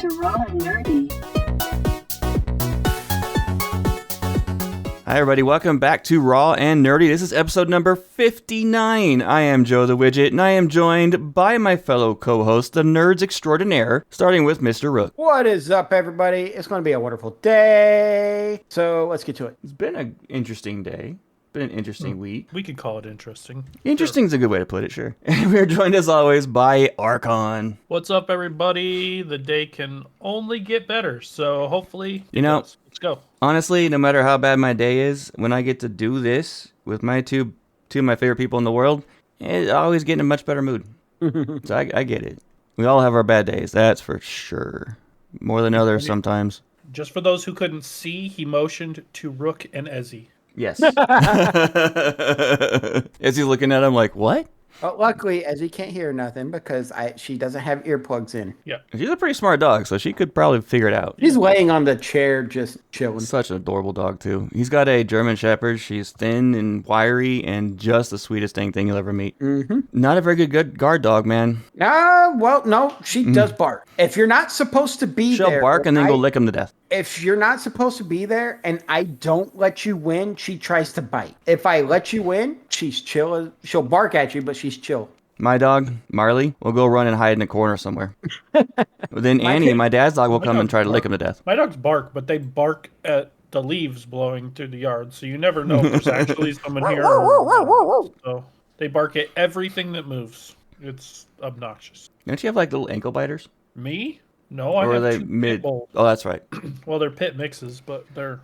to Raw and Nerdy. Hi, everybody. Welcome back to Raw and Nerdy. This is episode number 59. I am Joe the Widget, and I am joined by my fellow co-host, the Nerds Extraordinaire, starting with Mr. Rook. What is up, everybody? It's going to be a wonderful day. So let's get to it. It's been an interesting day. Been an interesting week. We could call it interesting. Interesting is a good way to put it, sure. And we're joined, as always, by Archon. What's up, everybody? The day can only get better, so hopefully Let's go. Honestly, no matter how bad my day is, when I get to do this with my two of my favorite people in the world, I always get in a much better mood. So I get it. We all have our bad days, that's for sure. More than others sometimes. Just for those who couldn't see, he motioned to Rook and Ezzy. Yes. As he's looking at him like, what? But luckily, as he can't hear nothing because she doesn't have earplugs in. Yeah. She's a pretty smart dog, so she could probably figure it out. He's laying on the chair just chilling. Such an adorable dog, too. He's got a German Shepherd. She's thin and wiry and just the sweetest thing you'll ever meet. Mm-hmm. Not a very good guard dog, man. Well, no, she does bark. If you're not supposed to be She'll there... bark and then go lick him to death. If you're not supposed to be there and I don't let you win, she tries to bite. If I let you win, she's chill. She'll bark at you, but she's chill. My dog, Marley, will go run and hide in a corner somewhere. Then Annie, my dad's dog, will come and try to lick him to death. My dogs bark, but they bark at the leaves blowing through the yard, so you never know if there's actually someone here. So they bark at everything that moves. It's obnoxious. Don't you have like little ankle biters? Me? No, I Or are have they two mid? pit bulls. Oh, that's right. Well, they're pit mixes, but they're,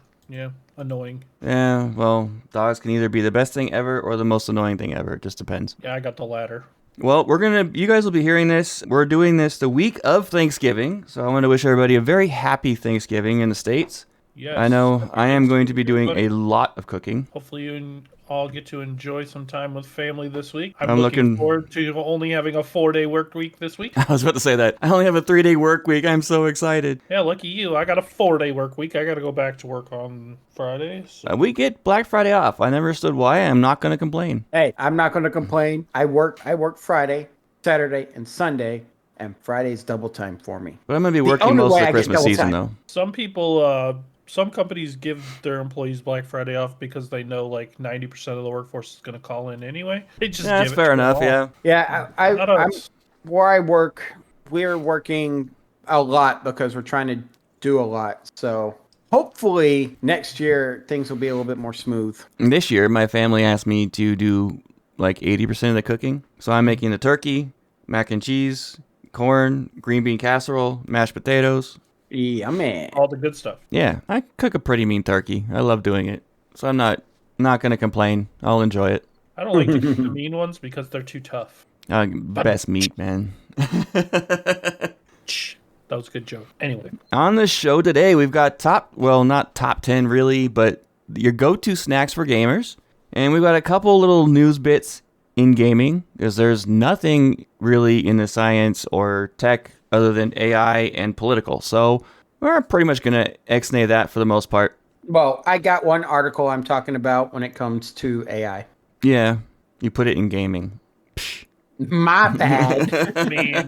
annoying. Yeah, well, dogs can either be the best thing ever or the most annoying thing ever. It just depends. Yeah, I got the latter. Well, you guys will be hearing this. We're doing this the week of Thanksgiving, so I want to wish everybody a very happy Thanksgiving in the States. Yes. I know I am going to be doing a lot of cooking. Hopefully you all get to enjoy some time with family this week. I'm looking looking forward to only having a 4-day work week this week. I was about to say that. I only have a 3-day work week. I'm so excited. Yeah, lucky you. I got a 4-day work week. I got to go back to work on Fridays. We get Black Friday off. I never understood why. I'm not going to complain. Hey, I'm not going to complain. I work Friday, Saturday, and Sunday, and Friday's double time for me. But I'm going to be working only most way of the I get Christmas double season, time. though. Some people, some companies give their employees Black Friday off because they know like 90% of the workforce is going to call in anyway. They just Yeah, that's give it fair to enough, them all. yeah. Yeah, Not I'm us. where I work, we're working a lot because we're trying to do a lot. So hopefully next year things will be a little bit more smooth. And this year, my family asked me to do like 80% of the cooking. So I'm making the turkey, mac and cheese, corn, green bean casserole, mashed potatoes. Yeah, man. All the good stuff. Yeah, I cook a pretty mean turkey. I love doing it. So I'm not going to complain. I'll enjoy it. I don't like to eat the mean ones because they're too tough. Best meat, man. Shh. That was a good joke. Anyway. On the show today, we've got not top 10 really, but your go-to snacks for gamers. And we've got a couple little news bits in gaming, because there's nothing really in the science or tech other than AI and political. So we're pretty much going to ex-nay that for the most part. Well, I got one article I'm talking about when it comes to AI. Yeah, you put it in gaming. My bad. I mean,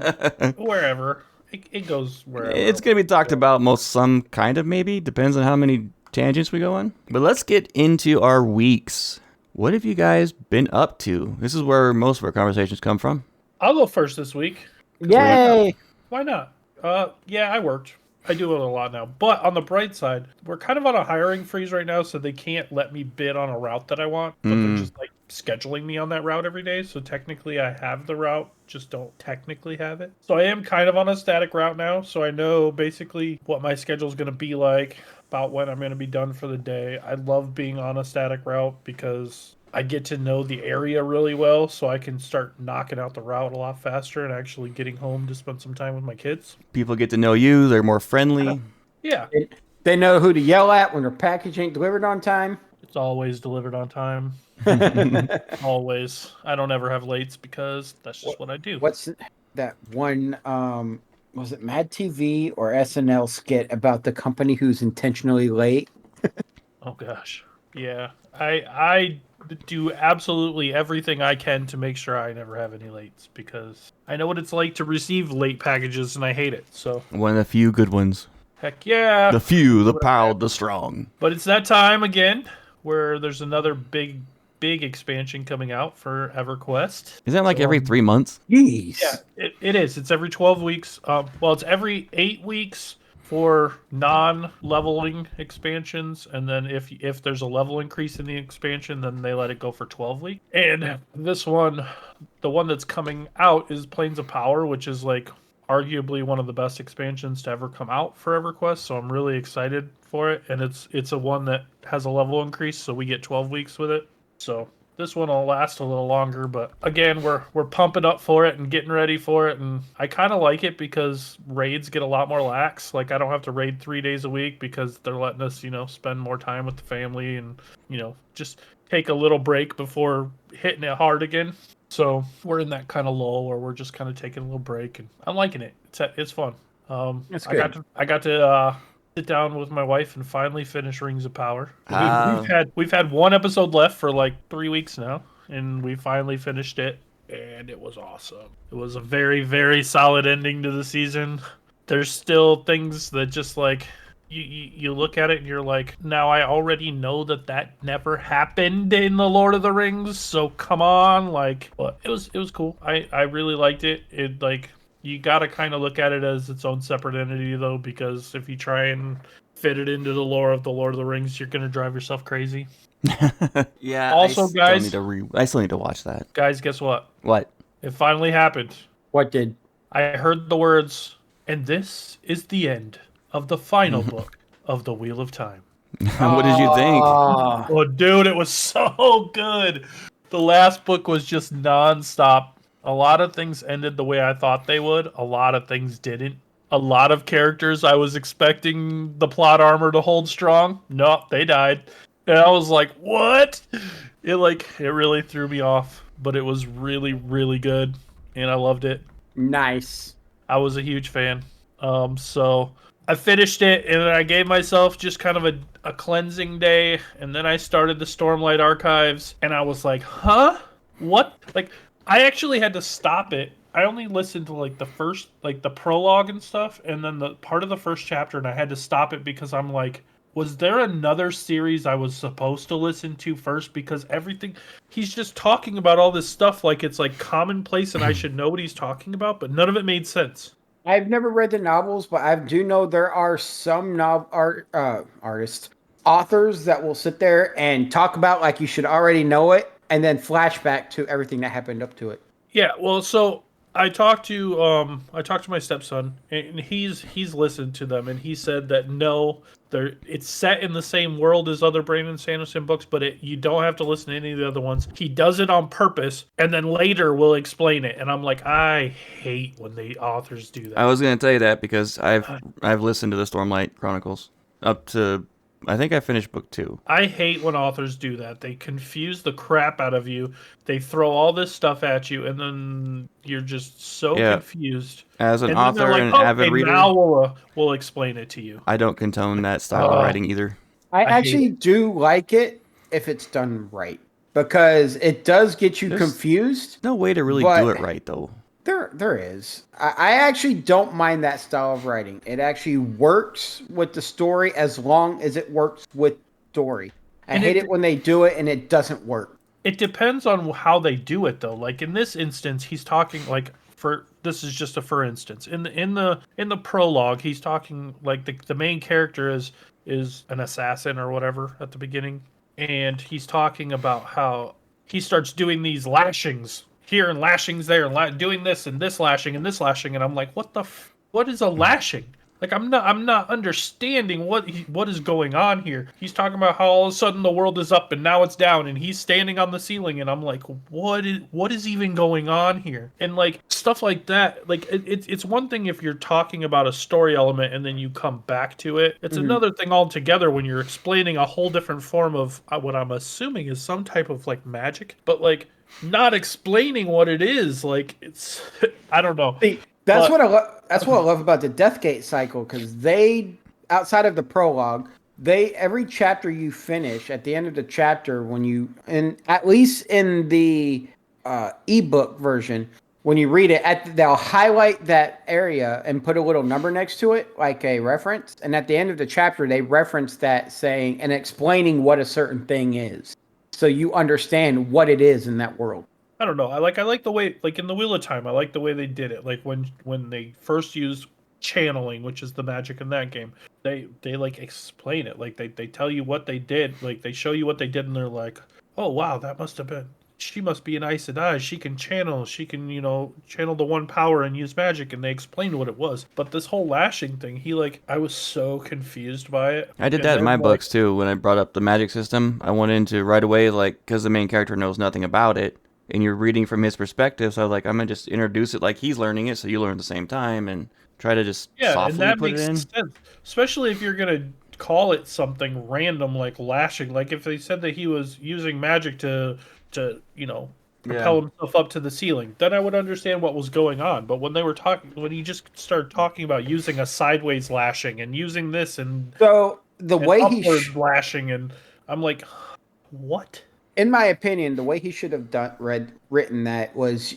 wherever. It goes wherever. It's going to be talked about some kind of maybe. Depends on how many tangents we go on. But let's get into our weeks. What have you guys been up to? This is where most of our conversations come from. I'll go first this week. Yay! Why not? Yeah, I worked. I do it a lot now. But on the bright side, we're kind of on a hiring freeze right now, so they can't let me bid on a route that I want. But they're just like scheduling me on that route every day. So technically I have the route, just don't technically have it. So I am kind of on a static route now. So I know basically what my schedule is going to be like, about when I'm going to be done for the day. I love being on a static route because I get to know the area really well, so I can start knocking out the route a lot faster and actually getting home to spend some time with my kids. People get to know you. They're more friendly. Yeah. They know who to yell at when their package ain't delivered on time. It's always delivered on time. Always. I don't ever have lates because that's just what I do. What's that one? Was it Mad TV or SNL skit about the company who's intentionally late? Oh gosh. Yeah. I do absolutely everything I can to make sure I never have any lates, because I know what it's like to receive late packages and I hate it. So One of the few good ones. heck yeah. The few, the proud, the strong. But it's that time again where there's another big expansion coming out for EverQuest. Isn't that like every 3 months? Jeez. Yeah, it is. It's every 12 weeks. Well, it's every 8 weeks for non-leveling expansions, and then if there's a level increase in the expansion, then they let it go for 12 weeks. And this one, the one that's coming out, is Plains of Power, which is like arguably one of the best expansions to ever come out for EverQuest. So I'm really excited for it, and it's a one that has a level increase, so we get 12 weeks with it. So this one will last a little longer, but again, we're pumping up for it and getting ready for it, and I kind of like it because raids get a lot more lax. Like, I don't have to raid 3 days a week because they're letting us, spend more time with the family and, just take a little break before hitting it hard again. So we're in that kind of lull where we're just kind of taking a little break, and I'm liking it. It's fun. That's good. I got to sit down with my wife and finally finish Rings of Power. We've had one episode left for like 3 weeks now, and we finally finished it, and it was awesome. It was a very, very solid ending to the season. There's still things that just like you look at it and you're like, now I already know that never happened in the Lord of the Rings, so come on, like, but it was cool. I really liked it. It like, you got to kind of look at it as its own separate entity, though, because if you try and fit it into the lore of the Lord of the Rings, you're going to drive yourself crazy. Yeah. Also, guys, I still need to watch that. Guys, guess what? What? It finally happened. What did? I heard the words, and this is the end of the final book of the Wheel of Time. What did you think? Oh, dude, it was so good. The last book was just nonstop. A lot of things ended the way I thought they would. A lot of things didn't. A lot of characters I was expecting the plot armor to hold strong. Nope, they died. And I was like, what? It really threw me off. But it was really, really good. And I loved it. Nice. I was a huge fan. So I finished it, and I gave myself just kind of a cleansing day. And then I started the Stormlight Archives. And I was like, huh? What? Like, I actually had to stop it. I only listened to like the first, like the prologue and stuff, and then the part of the first chapter, and I had to stop it because I'm like, was there another series I was supposed to listen to first? Because everything, he's just talking about all this stuff like it's like commonplace and I should know what he's talking about, but none of it made sense. I've never read the novels, but I do know there are some artists, authors that will sit there and talk about like you should already know it, and then flashback to everything that happened up to it. Yeah, well, so I talked to my stepson, and he's listened to them, and he said that no, it's set in the same world as other Brandon Sanderson books, but you don't have to listen to any of the other ones. He does it on purpose, and then later we'll explain it. And I'm like, I hate when the authors do that. I was gonna tell you that because I've listened to the Stormlight Chronicles up to, I think I finished book 2. I hate when authors do that. They confuse the crap out of you. They throw all this stuff at you, and then you're just so confused. As an and author like, and an avid reader, now we'll explain it to you. I don't condone that style of writing either. I actually do like it if it's done right, because it does get you confused. No way to really do it right, though. There is. I actually don't mind that style of writing. It actually works with the story as long as it works with story. I hate it when they do it and it doesn't work. It depends on how they do it, though. Like in this instance, he's talking like this is just a for instance. In the prologue, he's talking like the main character is an assassin or whatever at the beginning, and he's talking about how he starts doing these lashings here and lashings there and doing this and this lashing and this lashing, and I'm like, what is a lashing? Like, I'm not understanding what is going on here. He's talking about how all of a sudden the world is up and now it's down, and he's standing on the ceiling, and I'm like, what is even going on here? And like stuff like that. Like it's one thing if you're talking about a story element and then you come back to it. It's another thing altogether when you're explaining a whole different form of what I'm assuming is some type of like magic, but like not explaining what it is. Like it's I don't know. That's what I love about the Deathgate cycle, because they, outside of the prologue, every chapter you finish, at the end of the chapter, when you, and at least in the ebook version, when you read it, they'll highlight that area and put a little number next to it, like a reference. And at the end of the chapter, they reference that, saying and explaining what a certain thing is, so you understand what it is in that world. I don't know. I like the way, like in the Wheel of Time, I like the way they did it. Like when they first used channeling, which is the magic in that game, they like explain it. Like they tell you what they did. Like they show you what they did, and they're like, oh wow, that must have been. She must be an Aes Sedai. She can channel. She can, channel the one power and use magic. And they explained what it was. But this whole lashing thing, I was so confused by it. I did And that in my then, books too. When I brought up the magic system, I went into right away, like, because the main character knows nothing about it, and you're reading from his perspective. So I was like, I'm gonna just introduce it like he's learning it, so you learn at the same time, and try to just yeah, and softly that put it makes in. sense. Especially if you're gonna call it something random like lashing. Like if they said that he was using magic to propel himself up to the ceiling, then I would understand what was going on. But when he just started talking about using a sideways lashing and using this and So the way upward lashing, and I'm like, what? in my opinion, the way he should have written that was,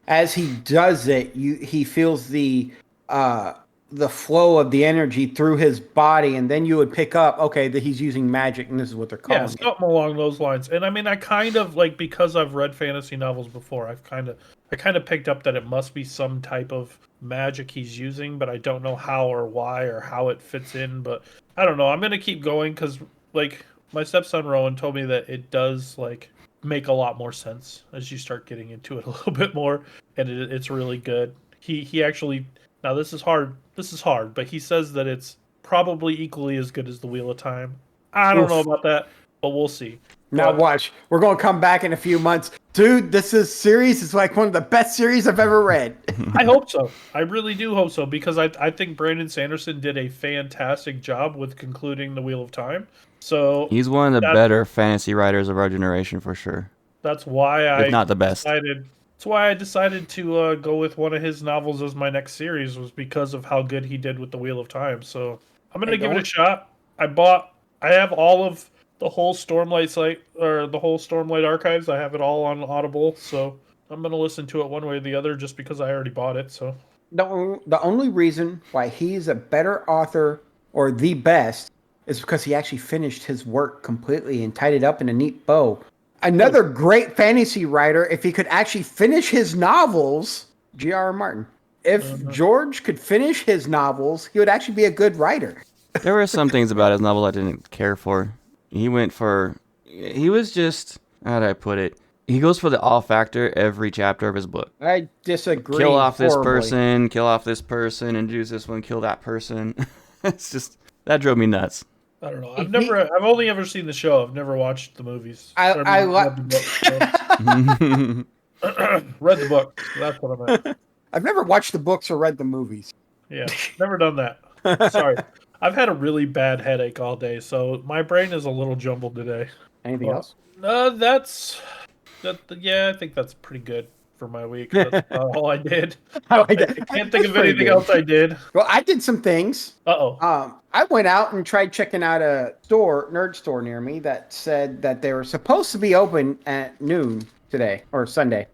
as he does it, he feels the flow of the energy through his body, and then you would pick up, okay, that he's using magic, and this is what they're calling it. Something along those lines. And I mean, I kind of like, because I've read fantasy novels before, I kind of picked up that it must be some type of magic he's using, but I don't know how or why or how it fits in. But I don't know. I'm gonna keep going because, like, my stepson Rowan told me that it does like make a lot more sense as you start getting into it a little bit more, and it's really good. He actually, now this is hard, but he says that it's probably equally as good as the Wheel of Time. I don't know about that, but we'll see. Now watch, we're gonna come back in a few months, dude. This series is like one of the best series I've ever read. I hope so. I really do hope so, because I think Brandon Sanderson did a fantastic job with concluding the Wheel of Time. So He's one of the better fantasy writers of our generation for sure. That's why if not the best. That's why I decided to go with one of his novels as my next series, was because of how good he did with the Wheel of Time. So I'm gonna give it a shot. I have all of the whole Stormlight site, or the whole Stormlight archives. I have it all on Audible, so I'm gonna listen to it one way or the other, just because I already bought it. So the only reason why he's a better author, or the best, is because he actually finished his work completely and tied it up in a neat bow. Another great fantasy writer, if he could actually finish his novels, G.R.R. Martin. If George could finish his novels, he would actually be a good writer. There were some things about his novel I didn't care for. He was just, how do I put it? He goes for the all factor every chapter of his book. I disagree. Kill off this person, introduce this one, kill that person. It's just, that drove me nuts. I don't know. I've only ever seen the show. I've never watched the movies. Read the book. That's what I meant. I've never watched the books or read the movies. Yeah, never done that. Sorry. I've had a really bad headache all day, so my brain is a little jumbled today. Anything else? Yeah, I think that's pretty good for my week. That's all I did. I can't think of anything else I did. Well, I did some things. I went out and tried checking out a nerd store near me that said that they were supposed to be open at noon today or Sunday.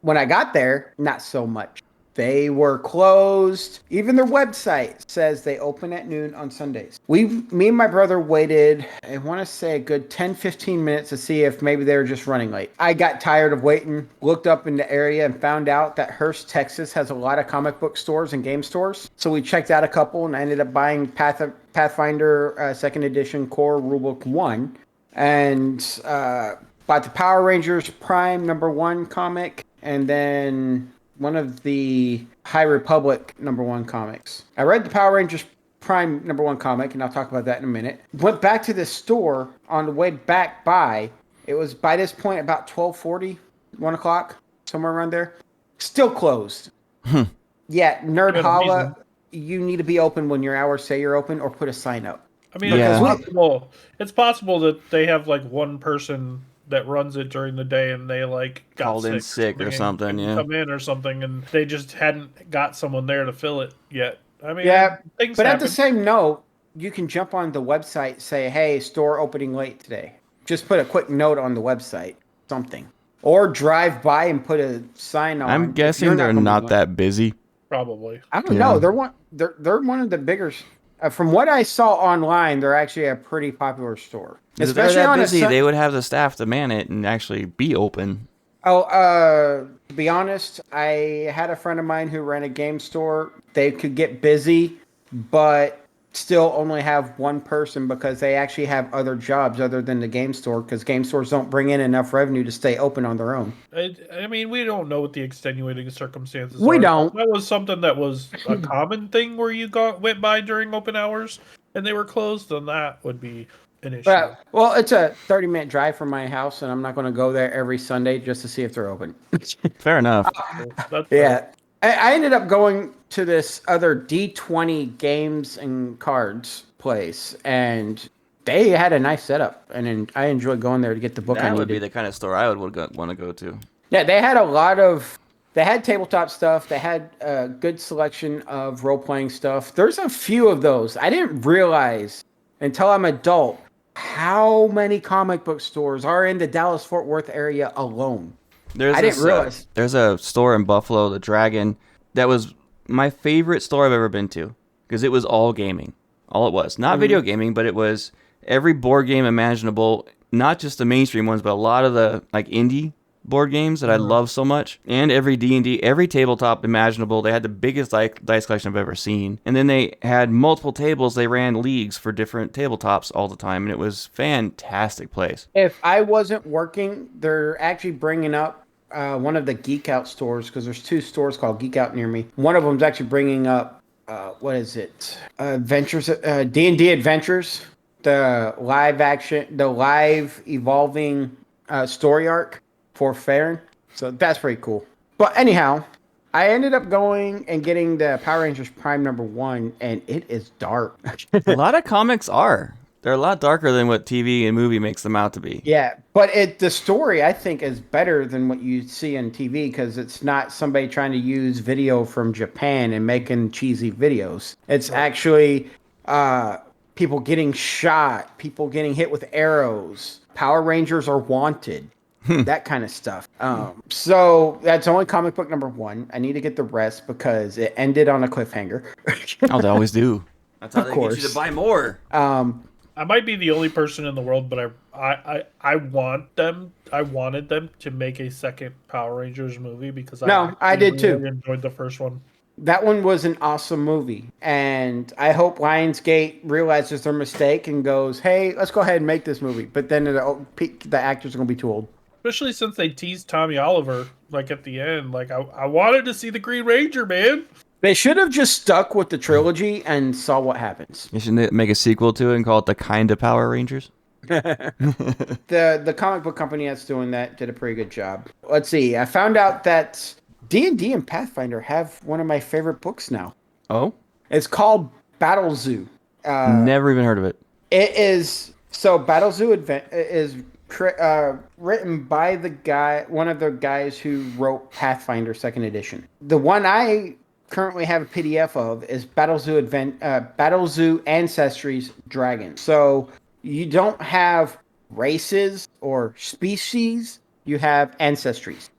When I got there, not so much. They were closed. Even their website says they open at noon on Sundays. Me and my brother waited, I want to say a good 10, 15 minutes to see if maybe they were just running late. I got tired of waiting, looked up in the area and found out that Hearst, Texas has a lot of comic book stores and game stores. So we checked out a couple and I ended up buying Pathfinder 2nd edition core rulebook 1 and bought the Power Rangers Prime #1 comic, and then one of the High Republic #1 comics. I read the Power Rangers Prime #1 comic, and I'll talk about that in a minute. Went back to the store on the way back by. It was by this point about 12:40, 1 o'clock, somewhere around there. Still closed. Yeah, Nerd Holla, you need to be open when your hours say you're open, or put a sign up. I mean, it's possible that they have like one person that runs it during the day and they like got called in sick or something, come in or something, and they just hadn't got someone there to fill it yet. I mean, yeah, things but happen. at the same note, you can jump on the website, say, "Hey, store opening late today." Just put a quick note on the website, something, or drive by and put a sign I'm on. If you're guessing they're gonna be not going. that busy. Probably. I don't Yeah. know. They're one of the bigger. From what I saw online, they're actually a pretty popular store, If they're especially that on a busy, they would have the staff to man it and actually be open. Oh, to be honest, I had a friend of mine who ran a game store. They could get busy, but still only have one person because they actually have other jobs other than the game store because game stores don't bring in enough revenue to stay open on their own. I mean, we don't know what the extenuating circumstances We are. don't. That was something that was a common thing where you went by during open hours and they were closed, then that would be an issue. But, well, it's a 30-minute drive from my house, and I'm not going to go there every Sunday just to see if they're open. Fair enough. That's Yeah. I ended up going to this other D20 games and cards place, and they had a nice setup, and I enjoyed going there to get the book I That needed. would be the kind of store I would want to go to. Yeah, they had a lot of. They had tabletop stuff. They had a good selection of role-playing stuff. There's a few of those. I didn't realize until I'm adult how many comic book stores are in the Dallas-Fort Worth area alone. I didn't realize. There's a store in Buffalo, the Dragon, that was my favorite store I've ever been to because it was all gaming. All it was. Not video gaming, but it was every board game imaginable, not just the mainstream ones, but a lot of the like indie board games that I love so much, and every D&D, every tabletop imaginable. They had the biggest dice collection I've ever seen, and then they had multiple tables. They ran leagues for different tabletops all the time, and it was fantastic place. If I wasn't working, they're actually bringing up one of the Geek Out stores because there's two stores called Geek Out near me. One of them's actually bringing up what is it? Adventures, D&D Adventures, the live evolving story arc for Farron. So that's pretty cool. But anyhow, I ended up going and getting the Power Rangers Prime #1, and it is dark. A lot of comics are. They're a lot darker than what TV and movie makes them out to be. Yeah, but the story I think is better than what you see on TV because it's not somebody trying to use video from Japan and making cheesy videos. It's actually people getting shot, people getting hit with arrows. Power Rangers are wanted. That kind of stuff. So that's only comic book #1. I need to get the rest because it ended on a cliffhanger. Oh, they always do. That's how Of they course. get you to buy more. I might be the only person in the world, but I wanted them to make a second Power Rangers movie because I did too. really enjoyed the first one. That one was an awesome movie, and I hope Lionsgate realizes their mistake and goes, "Hey, let's go ahead and make this movie." But then the actors are going to be too old. Especially since they teased Tommy Oliver like at the end. Like I wanted to see the Green Ranger, man. They should have just stuck with the trilogy and saw what happens. You should make a sequel to it and call it the Kinda Power Rangers. The comic book company that's doing that did a pretty good job. Let's see. I found out that D&D and Pathfinder have one of my favorite books now. Oh? It's called Battle Zoo. Never even heard of it. It is so Battle Zoo is written by one of the guys who wrote Pathfinder 2nd Edition. The one I currently have a PDF of is Battle Zoo Ancestries Dragon. So you don't have races or species, you have ancestries.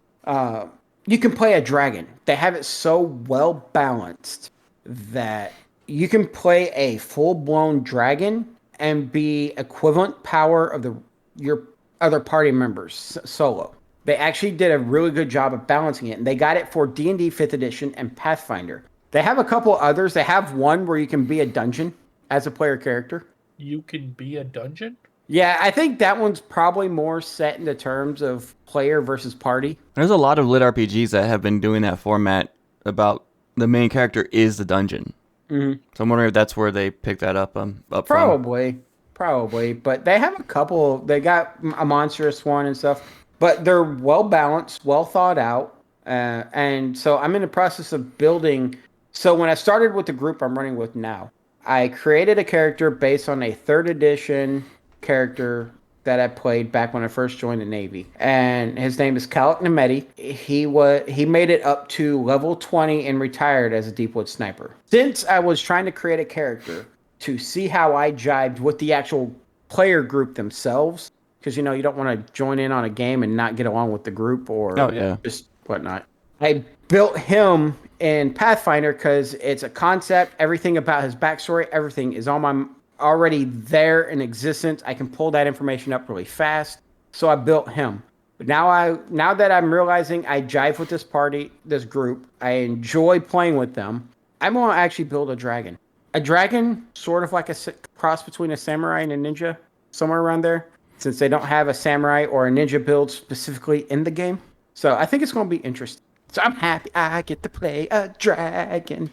You can play a dragon. They have it so well balanced that you can play a full-blown dragon and be equivalent power of your other party members solo. They actually did a really good job of balancing it, and they got it for D&D 5th edition and Pathfinder. They have a couple others. They have one where you can be a dungeon as a player character. You can be a dungeon? Yeah, I think that one's probably more set in the terms of player versus party. There's a lot of lit RPGs that have been doing that format about the main character is the dungeon. Mm-hmm. So I'm wondering if that's where they picked that up from. Probably, but they have a couple. They got a monstrous one and stuff, but they're well balanced, well thought out, and so I'm in the process of building. So when I started with the group I'm running with now, I created a character based on a 3rd edition character that I played back when I first joined the Navy, and his name is Kalik Nemeti. He made it up to level 20 and retired as a Deepwood sniper. Since I was trying to create a character to see how I jived with the actual player group themselves. Because, you don't want to join in on a game and not get along with the group or Oh, yeah. just whatnot. I built him in Pathfinder because it's a concept. Everything about his backstory, everything is already there in existence. I can pull that information up really fast. So I built him. But now that I'm realizing I jive with this group, I enjoy playing with them, I'm going to actually build a dragon. A dragon, sort of like a cross between a samurai and a ninja, somewhere around there, since they don't have a samurai or a ninja build specifically in the game. So I think it's going to be interesting. So I'm happy I get to play a dragon.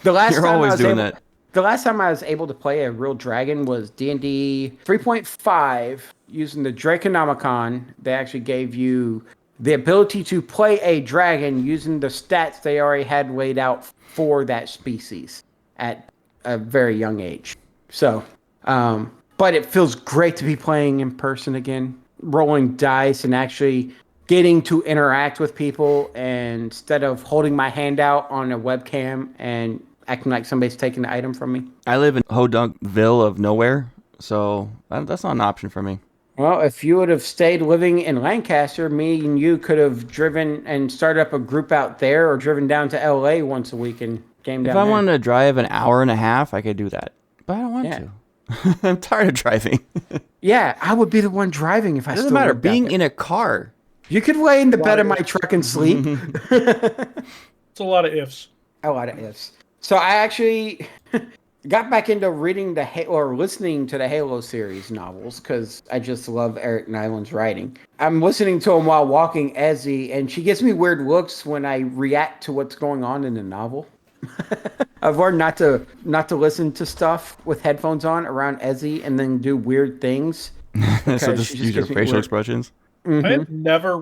The last time I was able to play a real dragon was D&D 3.5 using the Draconomicon. They actually gave you the ability to play a dragon using the stats they already had laid out for that species at a very young age. So, but it feels great to be playing in person again, rolling dice and actually getting to interact with people instead of holding my hand out on a webcam and acting like somebody's taking the item from me. I live in Hodunkville of nowhere, so that's not an option for me. Well, if you would have stayed living in Lancaster, me and you could have driven and started up a group out there or driven down to LA once a week and game down If I there. wanted to drive an hour and a half, I could do that. But I don't want to. I'm tired of driving. Yeah, I would be the one driving if I It doesn't still matter. lived out Being there. in a car. You could lay in the bed of my truck and sleep. It's a lot of ifs. A lot of ifs. So I actually got back into reading listening to the Halo series novels because I just love Eric Nyland's writing. I'm listening to him while walking Ezzy, and she gives me weird looks when I react to what's going on in the novel. I've learned not to listen to stuff with headphones on around Ezzy and then do weird things. So just use your facial expressions. I have never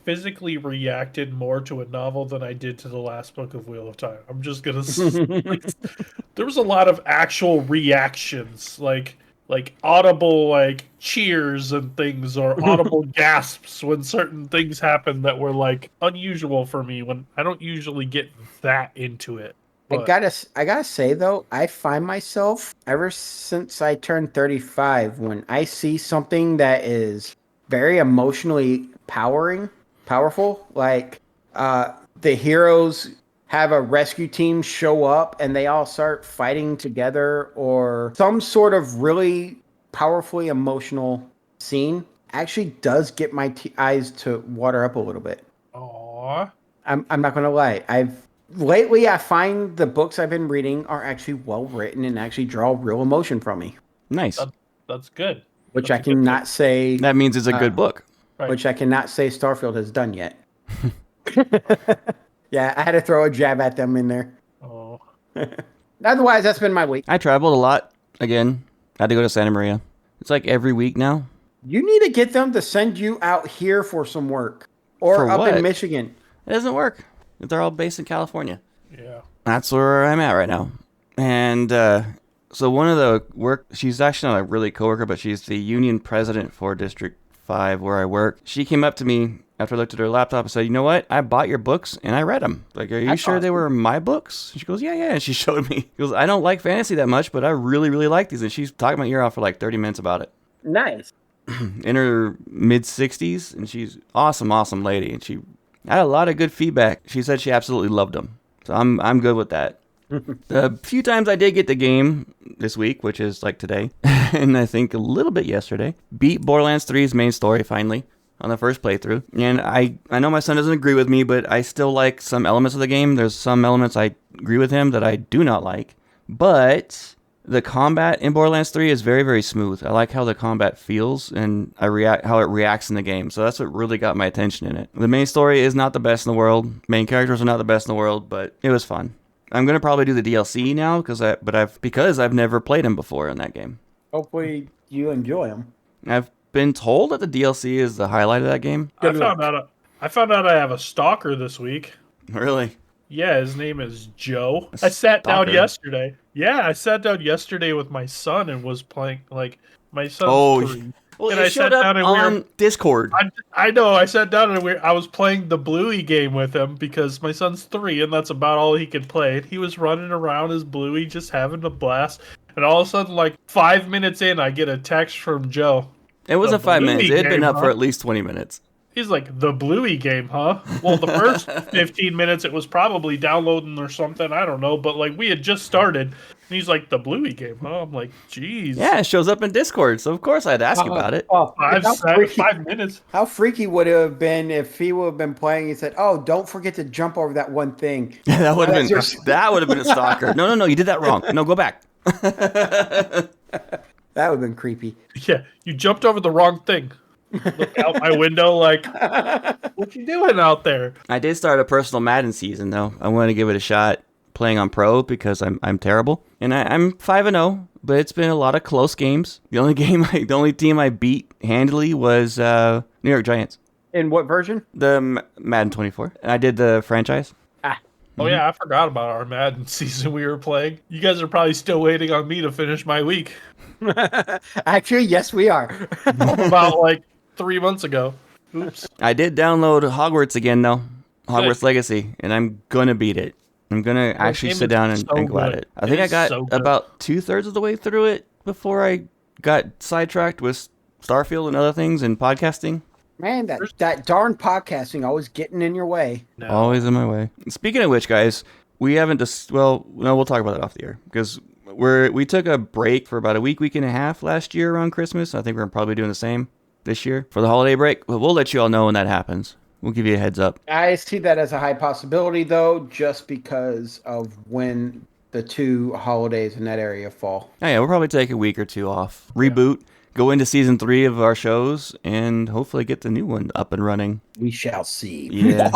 physically reacted more to a novel than I did to the last book of Wheel of Time. I'm just gonna there was a lot of actual reactions, like audible cheers and things, or audible gasps when certain things happen that were unusual for me when I don't usually get that into it. But I gotta say though, I find myself ever since I turned 35, when I see something that is very emotionally powerful, like the heroes have a rescue team show up and they all start fighting together, or some sort of really powerfully emotional scene, actually does get my eyes to water up a little bit. aww. I'm not gonna lie. Lately I find the books I've been reading are actually well written and actually draw real emotion from me. Nice. That's good. Which That's I cannot say. That means it's a good book. Right. Which I cannot say Starfield has done yet. Yeah, I had to throw a jab at them in there. Oh. Otherwise, that's been my week. I traveled a lot. Again, had to go to Santa Maria. It's like every week now. You need to get them to send you out here for some work. Or For up what? in Michigan. It doesn't work. They're all based in California. Yeah. That's where I'm at right now. And so one of the she's actually not a really coworker, but she's the union president for District 5 where I work. She came up to me after I looked at her laptop and said, "You know what? I bought your books and I read them. Like, are you sure they were my books?" And she goes, "Yeah." And she showed me. She goes, "I don't like fantasy that much, but I really, really like these." And she's talking my ear off for like 30 minutes about it. Nice. In her mid-60s, and she's awesome lady. And she had a lot of good feedback. She said she absolutely loved them. So I'm good with that. The few times I did get the game this week, which is like today, and I think a little bit yesterday, beat Borderlands 3's main story finally on the first playthrough. And I know my son doesn't agree with me, but I still like some elements of the game. There's some elements I agree with him that I do not like. But the combat in Borderlands 3 is very, very smooth. I like how the combat feels and how it reacts in the game. So that's what really got my attention in it. The main story is not the best in the world. Main characters are not the best in the world, but it was fun. I'm gonna probably do the DLC now because I've never played him before in that game. Hopefully you enjoy them. I've been told that the DLC is the highlight of that game. I found out I have a stalker this week. Really? Yeah, his name is Joe. I sat down Stalker. yesterday. Yeah, I sat down yesterday with my son and was playing my son's 3. Well, And it I showed sat up down and on Discord. I know. I sat down and I was playing the Bluey game with him because my son's 3, and that's about all he could play. And he was running around as Bluey, just having a blast. And all of a sudden, like 5 minutes in, I get a text from Joe. It wasn't 5 minutes. It had been game, up for at least 20 minutes. He's like, the Bluey game, huh? Well, the first 15 minutes, it was probably downloading or something. I don't know. But, like, we had just started. And he's like, the Bluey game, huh? I'm like, geez. Yeah, it shows up in Discord, so of course I'd ask about it. Oh, 5 minutes. How freaky would it have been if he would have been playing and said, "Oh, don't forget to jump over that one thing." That would have been a stalker. No, you did that wrong. No, go back. That would have been creepy. Yeah, you jumped over the wrong thing. Look out my window like, what you doing out there? I did start a personal Madden season though. I want to give it a shot playing on pro because I'm terrible. And I'm 5-0, but it's been a lot of close games. The only team I beat handily was New York Giants. In what version? The Madden 24. I did the franchise. Oh yeah, I forgot about our Madden season we were playing. You guys are probably still waiting on me to finish my week. Actually, yes, we are. About like 3 months ago. Oops. I did download Hogwarts again though. Hogwarts Legacy, and I'm gonna beat it. I'm gonna actually sit down and go at it. I think I got about 2/3 of the way through it before I got sidetracked with Starfield and other things and podcasting. Man, that darn podcasting always getting in your way. No. Always in my way. Speaking of which, guys, we haven't we'll talk about it off the air because we took a break for about a week and a half last year around Christmas. I think we're probably doing the same this year for the holiday break. But we'll let you all know when that happens. We'll give you a heads up. I see that as a high possibility, though, just because of when the 2 holidays in that area fall. Oh, yeah, we'll probably take a week or 2 off, reboot, go into season 3 of our shows, and hopefully get the new one up and running. We shall see. Yeah.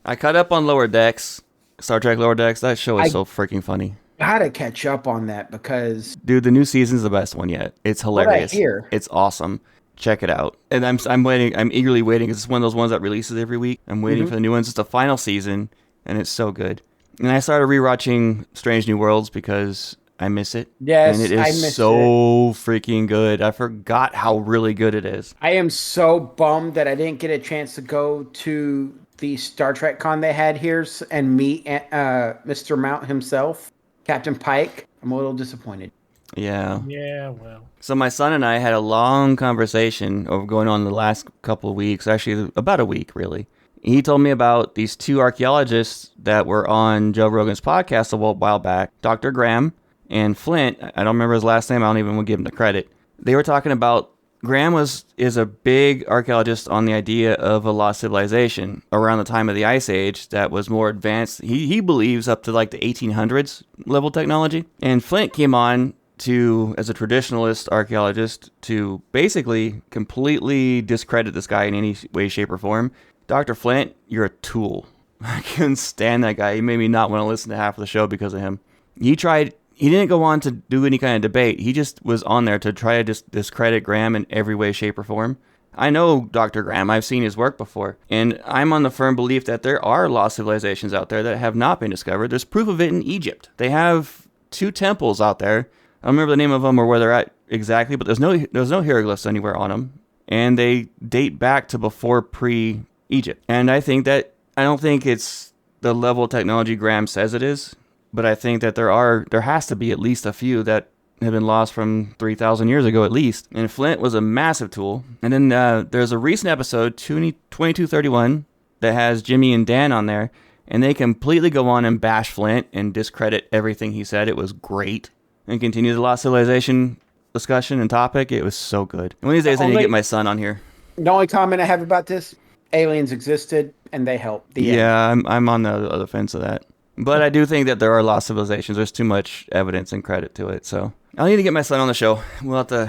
I caught up on Lower Decks, Star Trek Lower Decks. That show is so freaking funny. Gotta catch up on that because... Dude, the new season's the best one yet. It's hilarious. What I hear. It's awesome. Check it out. And I'm waiting. I'm eagerly waiting because it's one of those ones that releases every week. I'm waiting for the new ones. It's the final season, and it's so good. And I started rewatching Strange New Worlds because I miss it. Yes, and it is so freaking good. I forgot how really good it is. I am so bummed that I didn't get a chance to go to the Star Trek con they had here and meet Mr. Mount himself, Captain Pike. I'm a little disappointed. Yeah. Yeah, well. So my son and I had a long conversation over going on the last couple of weeks, actually about a week, really. He told me about these 2 archaeologists that were on Joe Rogan's podcast a while back, Dr. Graham and Flint. I don't remember his last name. I don't even want to give him the credit. They were talking about Graham is a big archaeologist on the idea of a lost civilization around the time of the Ice Age that was more advanced. He believes up to like the 1800s level technology. And Flint came on as a traditionalist archaeologist to basically completely discredit this guy in any way, shape, or form. Dr. Flint, you're a tool. I couldn't stand that guy. He made me not want to listen to half of the show because of him. He didn't go on to do any kind of debate. He just was on there to try to discredit Graham in every way, shape, or form. I know Dr. Graham. I've seen his work before. And I'm on the firm belief that there are lost civilizations out there that have not been discovered. There's proof of it in Egypt. They have 2 temples out there. I don't remember the name of them or where they're at exactly, but there's no hieroglyphs anywhere on them. And they date back to before pre-Egypt. And I don't think it's the level of technology Graham says it is. But I think that there has to be at least a few that have been lost from 3,000 years ago at least. And Flint was a massive tool. And then there's a recent episode, 2231, that has Jimmy and Dan on there. And they completely go on and bash Flint and discredit everything he said. It was great. And continue the lost civilization discussion and topic. It was so good. And one of these days I need to get my son on here. The only comment I have about this, aliens existed and they helped. I'm on the other fence of that. But I do think that there are lost civilizations. There's too much evidence and credit to it. So I'll need to get my son on the show. We'll have to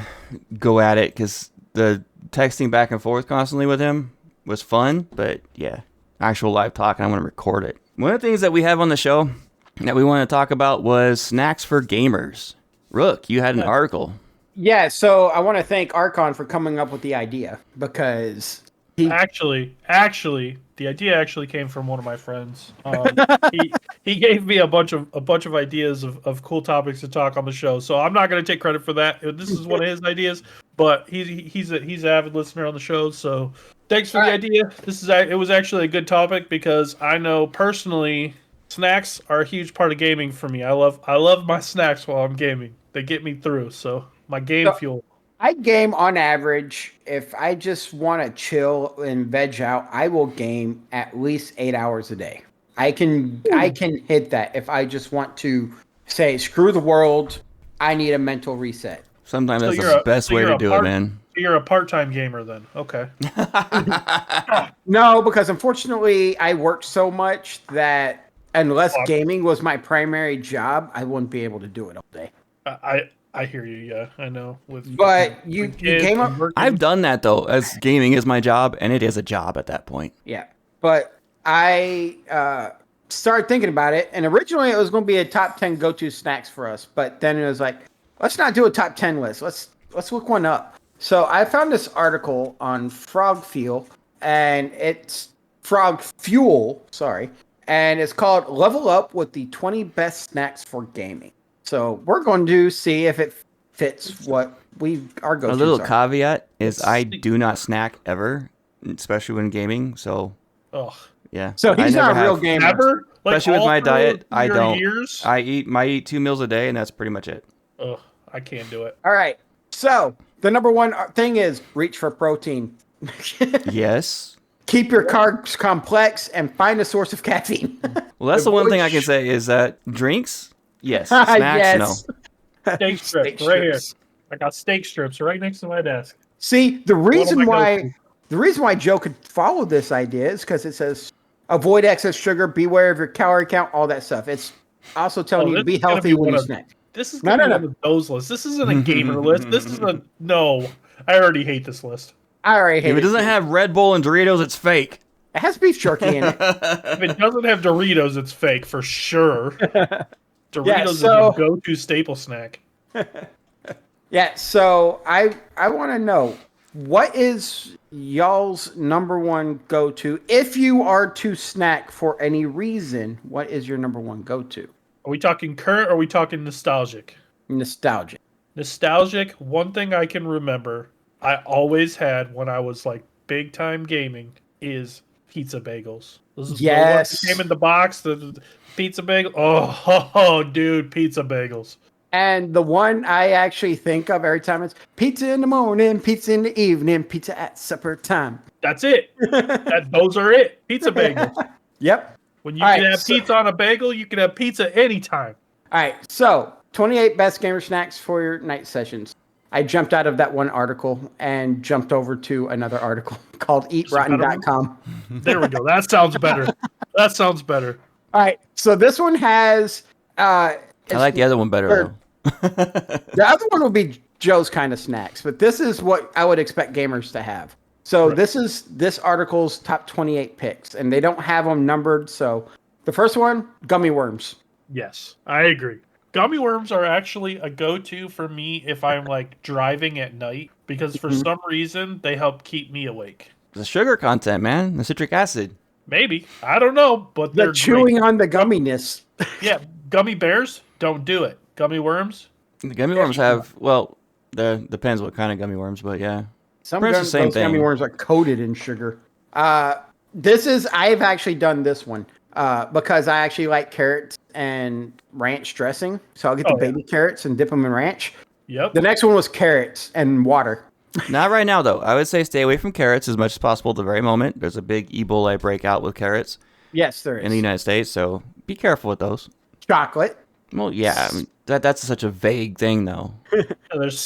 go at it because the texting back and forth constantly with him was fun. But yeah, actual live talk, and I want to record it. One of the things that we have on the show that we want to talk about was snacks for gamers. Rook, you had an article. Yeah, so I want to thank Archon for coming up with the idea because Actually, the idea actually came from one of my friends. He gave me a bunch of ideas of cool topics to talk on the show. So I'm not going to take credit for that. This is one of his ideas, but he's an avid listener on the show. So thanks for the idea. It was actually a good topic because I know personally snacks are a huge part of gaming for me. I love my snacks while I'm gaming. They get me through. So my game fuel. I game on average. If I just want to chill and veg out, I will game at least 8 hours a day. I can hit that if I just want to say screw the world. I need a mental reset. Sometimes that's the best way to do it, man. So you're a part-time gamer then. Okay. No, because unfortunately I work so much that unless gaming was my primary job, I wouldn't be able to do it all day. I hear you. Yeah, I know. But you came up. I've done that though, as gaming is my job, and it is a job at that point. Yeah, but I started thinking about it, and originally it was going to be a top 10 go-to snacks for us, but then it was like, let's not do a top 10 list. Let's look one up. So I found this article on Frog Fuel, and it's Frog Fuel, sorry, and it's called "Level Up with the 20 Best Snacks for Gaming." So we're going to see if it fits what our go-tos A little are. caveat is I do not snack ever, especially when gaming. So, yeah. So he's not a real gamer. Ever? Especially with my diet, I don't. Years? I eat 2 meals a day, and that's pretty much it. Ugh, I can't do it. All right. So the number one thing is reach for protein. Yes. Keep your carbs complex and find a source of caffeine. Well, that's the one thing I can say is that drinks, yes. Snacks, no. Steak strips right here. I got steak strips right next to my desk. See, the reason why Joe could follow this idea is because it says avoid excess sugar, beware of your calorie count, all that stuff. It's also telling you to be healthy when you snack. This is one of those lists. This isn't a gamer list. This is no. I already hate this list. I already hate it. If it doesn't have Red Bull and Doritos, it's fake. It has beef jerky in it. If it doesn't have Doritos, it's fake for sure. Doritos is a go-to staple snack. Yeah, so I want to know, what is y'all's number one go-to? If you are to snack for any reason, what is your number one go-to? Are we talking current or are we talking nostalgic? Nostalgic. Nostalgic, one thing I can remember I always had when I was like big time gaming is pizza bagels. This is the ones that came in the box, the pizza bagel. Oh, dude, pizza bagels. And the one I actually think of every time is pizza in the morning, pizza in the evening, pizza at supper time. That's it. Those are it. Pizza bagels. Yep. When you can have pizza on a bagel, you can have pizza anytime. All right. So 28 best gamer snacks for your night sessions. I jumped out of that one article and jumped over to another article called eatrotten.com. There we go. That sounds better. All right. So this one has... I like the other one better, though. The other one would be Joe's kind of snacks, but this is what I would expect gamers to have. So This is this article's top 28 picks, and they don't have them numbered. So the first one, gummy worms. Yes, I agree. Gummy worms are actually a go-to for me if I'm like driving at night because for some reason they help keep me awake. The sugar content, man. The citric acid. Maybe. I don't know, but they're chewing great. on the gumminess. Yeah, gummy bears, don't do it. Gummy worms? The gummy worms have, well, depends what kind of gummy worms, but yeah. Some gummy worms are coated in sugar. I've actually done this one because I actually like carrots and ranch dressing. So I'll get the baby carrots and dip them in ranch. Yep. The next one was carrots and water. Not right now, though. I would say stay away from carrots as much as possible at the very moment. There's a big Ebola breakout with carrots. Yes, there is. In the United States, so be careful with those. Chocolate. Well, yeah, I mean, that's such a vague thing, though. There's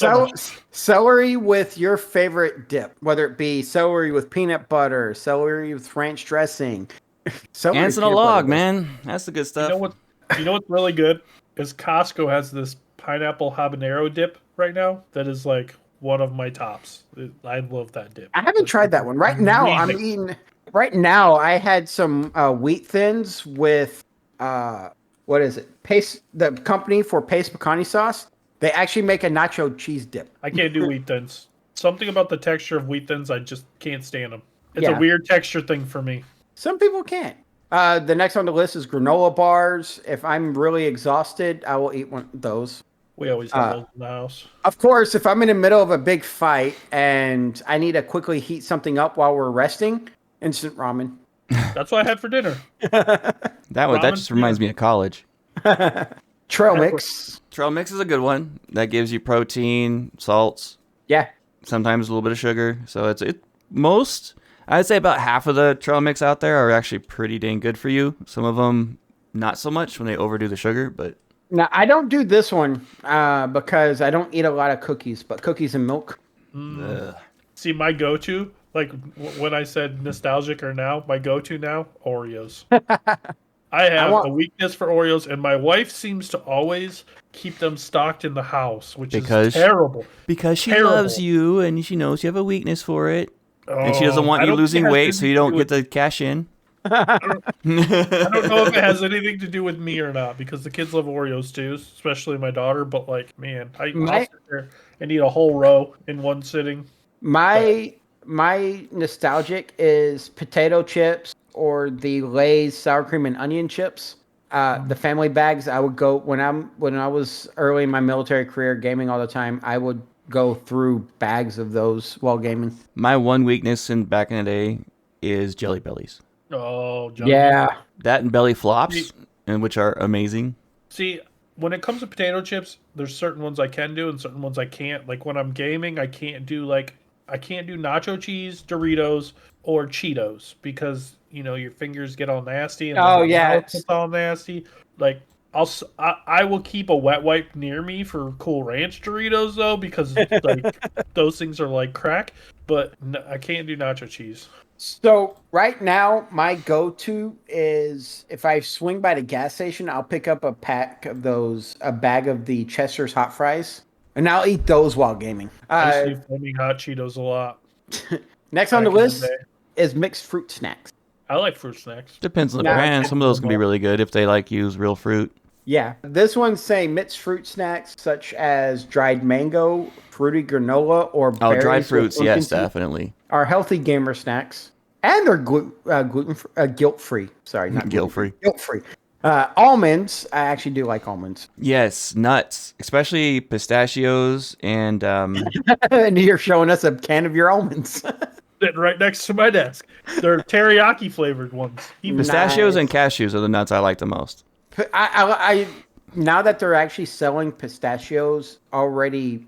celery with your favorite dip, whether it be celery with peanut butter, celery with ranch dressing. Ants in a log, man. That's the good stuff. You know what's really good is Costco has this pineapple habanero dip right now that is like one of my tops. I love that dip. I haven't tried that one. Right now, I'm eating. Right now, I had some wheat thins with what is it? Paste, the company for Paste Pecani sauce. They actually make a nacho cheese dip. I can't do wheat thins. Something about the texture of wheat thins, I just can't stand them. It's a weird texture thing for me. Some people can't. The next on the list is granola bars. If I'm really exhausted, I will eat one of those. We always have those in the house. Of course, if I'm in the middle of a big fight and I need to quickly heat something up while we're resting, instant ramen. That's what I had for dinner. That just reminds me of college. Trail mix. Trail mix is a good one. That gives you protein, salts, Yeah. sometimes a little bit of sugar. So I'd say about half of the trail mix out there are actually pretty dang good for you. Some of them not so much when they overdo the sugar, but Now, I don't do this one because I don't eat a lot of cookies, but cookies and milk. See, my go-to, like when I said nostalgic or now, my go-to now, Oreos. I have a weakness for Oreos, and my wife seems to always keep them stocked in the house, which is terrible. Because she loves you and she knows you have a weakness for it. And she doesn't want you losing weight so you don't get the cash in. I don't know if it has anything to do with me or not, because the kids love Oreos too, especially my daughter. But like, man, I'll sit there and eat a whole row in one sitting. My nostalgic is potato chips or the Lay's sour cream and onion chips. The family bags. I would go when I was early in my military career, gaming all the time. I would go through bags of those while gaming. My one weakness back in the day is Jelly Bellies. Oh, yeah. That and belly flops, and which are amazing. See, when it comes to potato chips, there's certain ones I can do and certain ones I can't. Like when I'm gaming, I can't do nacho cheese, Doritos, or Cheetos because your fingers get all nasty and it's all nasty. Like I will keep a wet wipe near me for Cool Ranch Doritos though because like those things are like crack. But I can't do nacho cheese. So right now, my go-to is if I swing by the gas station, I'll pick up a bag of the Chester's hot fries, and I'll eat those while gaming. I used to flaming hot Cheetos a lot. Next on the list is mixed fruit snacks. I like fruit snacks. Depends on the brand. Some of those can be really good if they use real fruit. Yeah, this one's saying mixed fruit snacks such as dried mango, fruity granola, or berries. Dried fruits, yes, definitely. Are healthy gamer snacks, and they're guilt-free. Sorry, not guilt-free. Guilt-free. Almonds, I actually do like almonds. Yes, nuts, especially pistachios and. And you're showing us a can of your almonds. Sitting right next to my desk. They're teriyaki flavored ones. Pistachios and cashews are the nuts I like the most. I now that they're actually selling pistachios already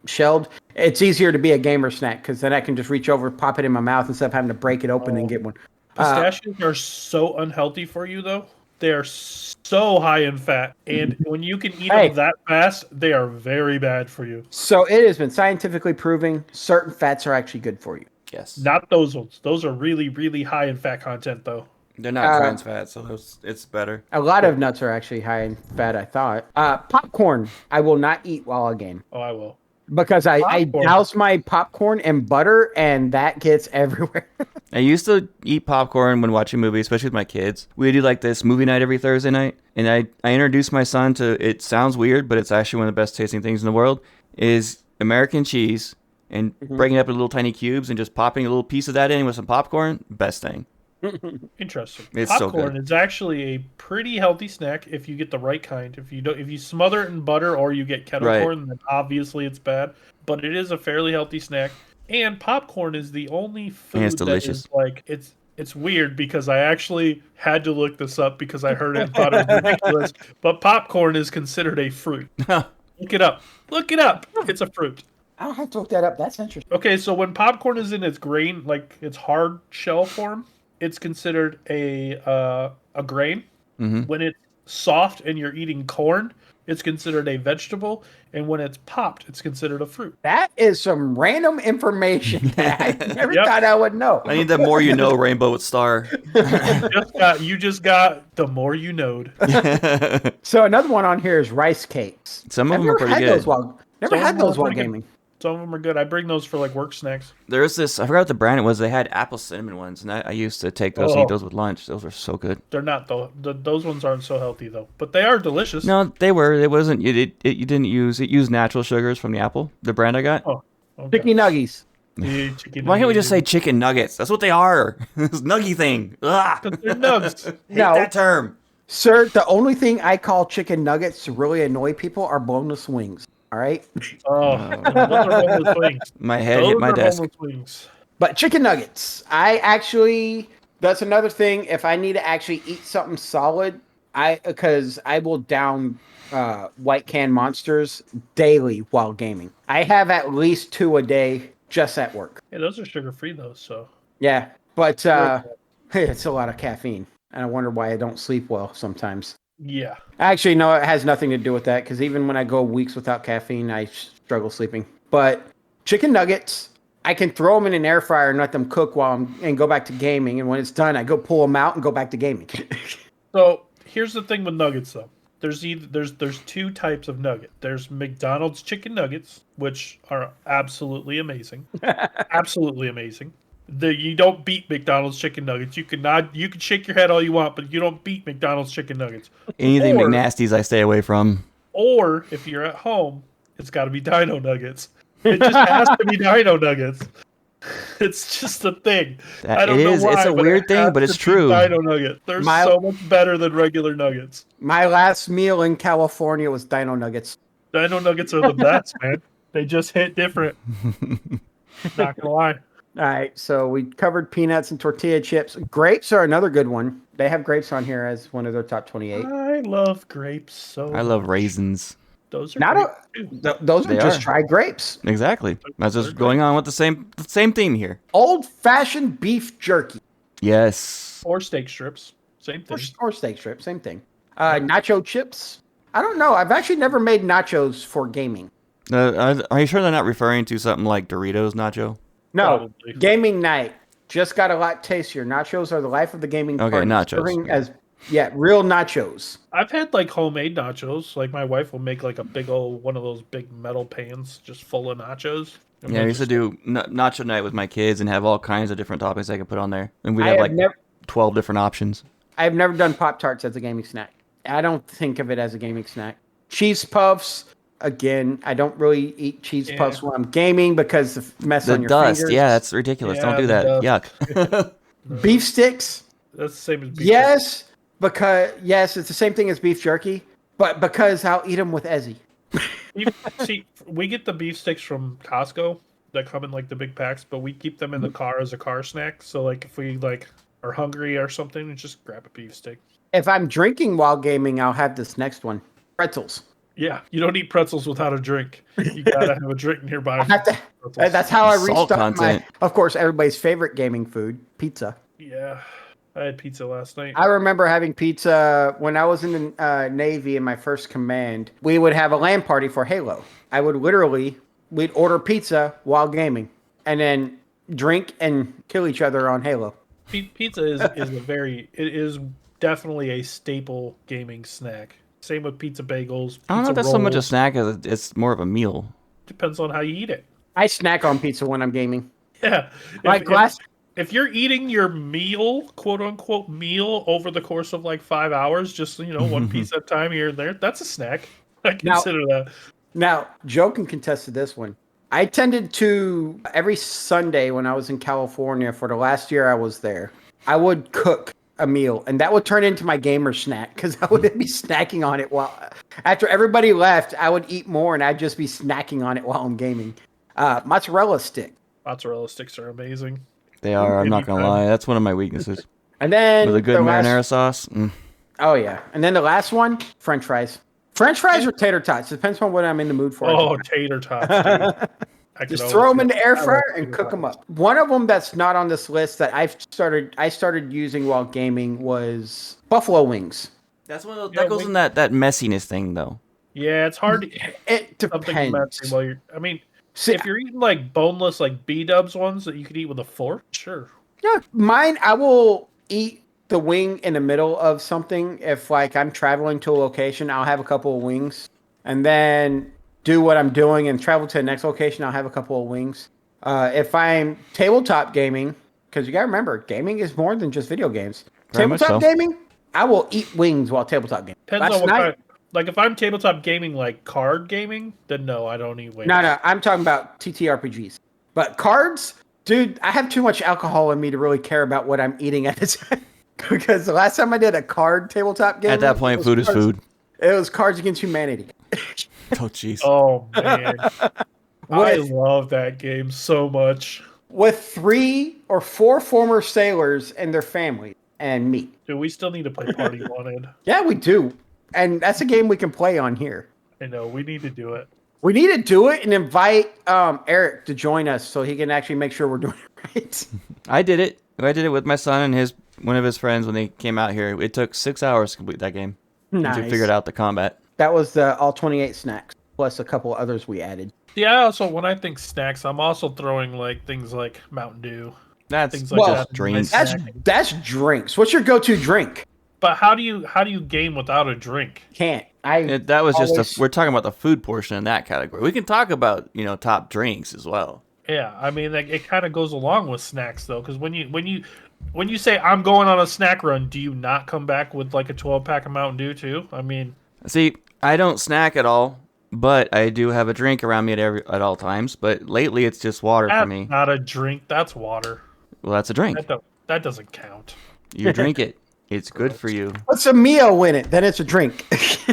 shelled, it's easier to be a gamer snack because then I can just reach over, pop it in my mouth instead of having to break it open and get one. Pistachios are so unhealthy for you, though. They are so high in fat, and when you can eat them that fast, they are very bad for you. So it has been scientifically proven certain fats are actually good for you. Yes. Not those ones. Those are really, really high in fat content, though. They're not trans fat, so it's better. A lot of nuts are actually high in fat, I thought. Popcorn, I will not eat while I game. Oh, I will. Because I douse my popcorn in butter, and that gets everywhere. I used to eat popcorn when watching movies, especially with my kids. We would do like this movie night every Thursday night, and I introduced my son to, it sounds weird, but it's actually one of the best tasting things in the world, is American cheese, and breaking it up into little tiny cubes and just popping a little piece of that in with some popcorn, best thing. Interesting. It's Popcorn so good. is actually a pretty healthy snack if you get the right kind. If you smother it in butter or you get kettle corn, then obviously it's bad. But it is a fairly healthy snack. And popcorn is the only food that is like it's weird because I actually had to look this up because I heard it and thought it was ridiculous. But popcorn is considered a fruit. Look it up. Look it up. It's a fruit. I don't have to look that up. That's interesting. Okay, so when popcorn is in its grain, like its hard shell form, it's considered a grain. Mm-hmm. When it's soft and you're eating corn, it's considered a vegetable. And when it's popped, it's considered a fruit. That is some random information that I never thought I would know. I need the more you know rainbow with star. You just got the more you knowed. So another one on here is rice cakes. Some of them are pretty good. Never had those while gaming. Some of them are good. I bring those for like work snacks. There's this, I forgot what the brand it was. They had apple cinnamon ones, and I used to take those and eat those with lunch. Those were so good. They're not though. Those ones aren't so healthy though, but they are delicious. No, they were. It wasn't. You didn't use it. Used natural sugars from the apple. The brand I got. Oh, okay. Chicken nuggies. Why can't we just say chicken nuggets? That's what they are. This nuggy thing. Ugh. They're nugs. Hate that term. Sir, the only thing I call chicken nuggets to really annoy people are boneless wings. All right. Oh, and those are homeless wings. My head Those hit my are desk. homeless wings. But chicken nuggets, that's another thing. If I need to actually eat something solid, because I will down white can monsters daily while gaming. I have at least 2 a day just at work. Yeah, those are sugar free though. So Yeah, but it's a lot of caffeine, and I wonder why I don't sleep well sometimes. yeah, Actually, no, it has nothing to do with that because even when I go weeks without caffeine, I struggle sleeping. But chicken nuggets, I can throw them in an air fryer and let them cook and go back to gaming. And when it's done, I go pull them out and go back to gaming. so here's the thing with nuggets though. There's two types of nugget. There's McDonald's chicken nuggets, which are absolutely amazing. Absolutely amazing. You don't beat McDonald's chicken nuggets. You can shake your head all you want, but you don't beat McDonald's chicken nuggets. Anything Or- McNasty's I stay away from. Or if you're at home, it's got to be Dino Nuggets. It just has to be Dino Nuggets. It's just a thing. I don't know why. It's a weird thing, but it's true. Dino Nugget. They're so much better than regular nuggets. My last meal in California was Dino Nuggets. Dino Nuggets are the best, man. They just hit different. Not gonna lie. All right, so we covered peanuts and tortilla chips. Grapes are another good one. They have grapes on here as one of their top 28. I love grapes so I love raisins. Those are those are just dried grapes. Exactly. That's just going on with the same theme here. Old-fashioned beef jerky. Yes. or steak strips. Same thing. Or steak strip, same thing. Nacho chips. I don't know. I've actually never made nachos for gaming. Are you sure they're not referring to something like Doritos nacho? No, Probably. gaming night just got a lot tastier. Nachos are the life of the gaming Okay, party. nachos. Serving as real nachos. I've had like homemade nachos. Like my wife will make like a big old one of those big metal pans just full of nachos. And Yeah, I we'll used to just- do nacho night with my kids and have all kinds of different toppings I could put on there. And we'd I have have like 12 different options. I've never done Pop-Tarts as a gaming snack. I don't think of it as a gaming snack. Cheese puffs, again, I don't really eat cheese puffs when I'm gaming because the mess The on your dust, fingers. yeah, that's ridiculous. Yeah, Don't do the that. dust. Yuck. Beef sticks, That's the same as beef. yes, it's the same thing as beef jerky, but because I'll eat them with Ezzy. See, we get the beef sticks from Costco that come in like the big packs, but we keep them in the car as a car snack. So like if we like are hungry or something, we just grab a beef stick. If I'm drinking while gaming, I'll have this next one. Pretzels. Yeah, you don't eat pretzels without a drink. You gotta have a drink nearby. I have to, Pretzels. that's how I Salt restart content. of course, everybody's favorite gaming food, pizza. Yeah, I had pizza last night. I remember having pizza when I was in the Navy in my first command. We would have a LAN party for Halo. We'd order pizza while gaming and then drink and kill each other on Halo. Pizza it is definitely a staple gaming snack. Same with pizza bagels. I don't know if pizza that's so much a rolls. snack as it's more of a meal. Depends on how you eat it. I snack on pizza when I'm gaming. Yeah. If you're eating your meal, quote unquote meal, over the course of like 5 hours, just one piece at a time here and there, that's a snack. I consider that. Now, Joe can contest to this one. I tended to, every Sunday when I was in California for the last year I was there, I would cook a meal, and that would turn into my gamer snack because I would be snacking on it after everybody left, I would eat more and I'd just be snacking on it while I'm gaming. Mozzarella stick. Mozzarella sticks are amazing. They are, I'm not going to lie. That's one of my weaknesses. And then With a good marinara sauce. Oh, yeah. And then the last one, French fries. French fries or tater tots. Depends on what I'm in the mood for. Oh, tater tots. Dude. Just throw them in the air fryer and cook them up. One of them that's not on this list that I started using while gaming was buffalo wings. That's one of those, that goes in that messiness thing, though. Yeah, it's hard to It something depends. messy while you're. I mean, if you're eating like boneless, like B-dubs ones that you could eat with a fork, sure. Yeah, mine, I will eat the wing in the middle of something. If like I'm traveling to a location, I'll have a couple of wings and then do what I'm doing and travel to the next location. I'll have a couple of wings. If I'm tabletop gaming, because you got to remember, gaming is more than just video games. Very much Tabletop so. gaming, I will eat wings while tabletop gaming. Depends on what kind. Like if I'm tabletop gaming, like card gaming, then no, I don't eat wings. No, I'm talking about TTRPGs. But cards, dude, I have too much alcohol in me to really care about what I'm eating at the time. Because the last time I did a card tabletop game, At that point, food is food. It was Cards Against Humanity. Oh, jeez. Oh man, I With love that game so much. 3 or 4 former sailors and their families and me. Dude, we still need to play Party Wanted. Yeah, we do. And that's a game we can play on here. I know, we need to do it. We need to do it and invite Eric to join us so he can actually make sure we're doing it right. I did it. I did it with my son and one of his friends when they came out here. It took 6 hours to complete that game. Nice. Once we figured out the combat. That was the all 28 snacks, plus a couple others we added. Yeah, also when I think snacks, I'm also throwing like things like Mountain Dew. That's Things like Well, that. drinks. That's drinks. What's your go-to drink? But how do you game without a drink? Can't. That was always- just we're talking about the food portion in that category. We can talk about, top drinks as well. Yeah, I mean, like, it kind of goes along with snacks though, because when you say I'm going on a snack run, do you not come back with like a 12-pack of Mountain Dew too? I mean, See, I don't snack at all, but I do have a drink around me at all times. But lately, it's just water for that's me. not a drink. That's water. Well, that's a drink. That doesn't count. You drink it. It's good for you. What's a meal in it? Then it's a drink.